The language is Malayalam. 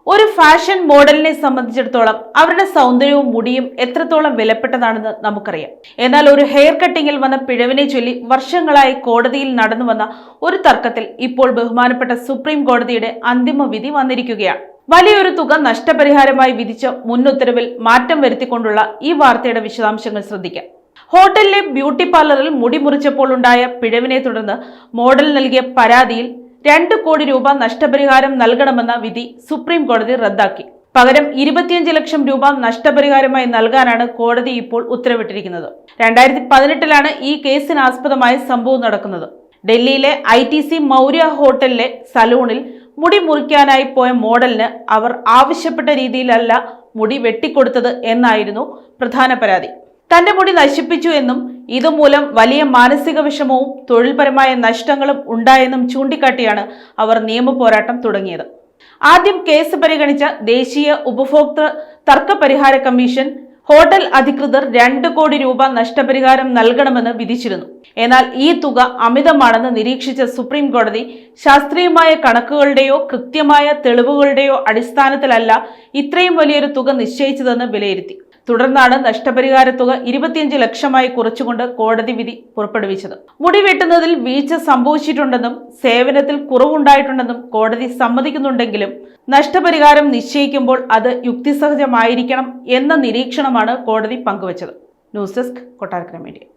ഒരു ഫാഷൻ മോഡലിനെ സംബന്ധിച്ചിടത്തോളം അവരുടെ സൗന്ദര്യവും മുടിയും എത്രത്തോളം വിലപ്പെട്ടതാണെന്ന് നമുക്കറിയാം. എന്നാൽ ഒരു ഹെയർ കട്ടിങ്ങിൽ വന്ന പിഴവിനെ ചൊല്ലി വർഷങ്ങളായി കോടതിയിൽ നടന്നു വന്ന ഒരു തർക്കത്തിൽ ഇപ്പോൾ ബഹുമാനപ്പെട്ട സുപ്രീം കോടതിയുടെ അന്തിമ വിധി വന്നിരിക്കുകയാണ്. വലിയൊരു തുക നഷ്ടപരിഹാരമായി വിധിച്ച മുൻ ഉത്തരവിൽ മാറ്റം വരുത്തിക്കൊണ്ടുള്ള ഈ വാർത്തയുടെ വിശദാംശങ്ങൾ ശ്രദ്ധിക്കാം. ഹോട്ടലിലെ ബ്യൂട്ടി പാർലറിൽ മുടി മുറിച്ചപ്പോൾ ഉണ്ടായ പിഴവിനെ തുടർന്ന് മോഡൽ നൽകിയ പരാതിയിൽ 2 കോടി രൂപ നഷ്ടപരിഹാരം നൽകണമെന്ന വിധി സുപ്രീം കോടതി റദ്ദാക്കി. പകരം 25 ലക്ഷം രൂപ നഷ്ടപരിഹാരമായി നൽകാനാണ് കോടതി ഇപ്പോൾ ഉത്തരവിട്ടിരിക്കുന്നത്. 2018 ഈ കേസിനാസ്പദമായ സംഭവം നടക്കുന്നത്. ഡൽഹിയിലെ ITC മൗര്യ ഹോട്ടലിലെ സലൂണിൽ മുടി മുറിക്കാനായി പോയ മോഡലിന് അവർ ആവശ്യപ്പെട്ട രീതിയിലല്ല മുടി വെട്ടിക്കൊടുത്തത് എന്നായിരുന്നു പ്രധാന പരാതി. തന്റെ മുടി നശിപ്പിച്ചു എന്നും ഇതുമൂലം വലിയ മാനസിക വിഷമവും തൊഴിൽപരമായ നഷ്ടങ്ങളും ഉണ്ടായെന്നും ചൂണ്ടിക്കാട്ടിയാണ് അവർ നിയമ പോരാട്ടം തുടങ്ങിയത്. ആദ്യം കേസ് പരിഗണിച്ച ദേശീയ ഉപഭോക്തൃ തർക്ക പരിഹാര കമ്മീഷൻ ഹോട്ടൽ അധികൃതർ 2 കോടി രൂപ നഷ്ടപരിഹാരം നൽകണമെന്ന് വിധിച്ചിരുന്നു. എന്നാൽ ഈ തുക അമിതമാണെന്ന് നിരീക്ഷിച്ച സുപ്രീം കോടതി ശാസ്ത്രീയമായ കണക്കുകളുടെയോ കൃത്യമായ തെളിവുകളുടെയോ അടിസ്ഥാനത്തിലല്ല ഇത്രയും വലിയൊരു തുക നിശ്ചയിച്ചതെന്ന് വിലയിരുത്തി. തുടർന്നാണ് നഷ്ടപരിഹാര തുക 25 ലക്ഷമായി കുറച്ചുകൊണ്ട് കോടതി വിധി പുറപ്പെടുവിച്ചത്. മുടി വെട്ടുന്നതിൽ വീഴ്ച സംഭവിച്ചിട്ടുണ്ടെന്നും സേവനത്തിൽ കുറവുണ്ടായിട്ടുണ്ടെന്നും കോടതി സമ്മതിക്കുന്നുണ്ടെങ്കിലും നഷ്ടപരിഹാരം നിശ്ചയിക്കുമ്പോൾ അത് യുക്തിസഹജമായിരിക്കണം എന്ന നിരീക്ഷണമാണ് കോടതി പങ്കുവച്ചത്. News desk Kottarakkara media.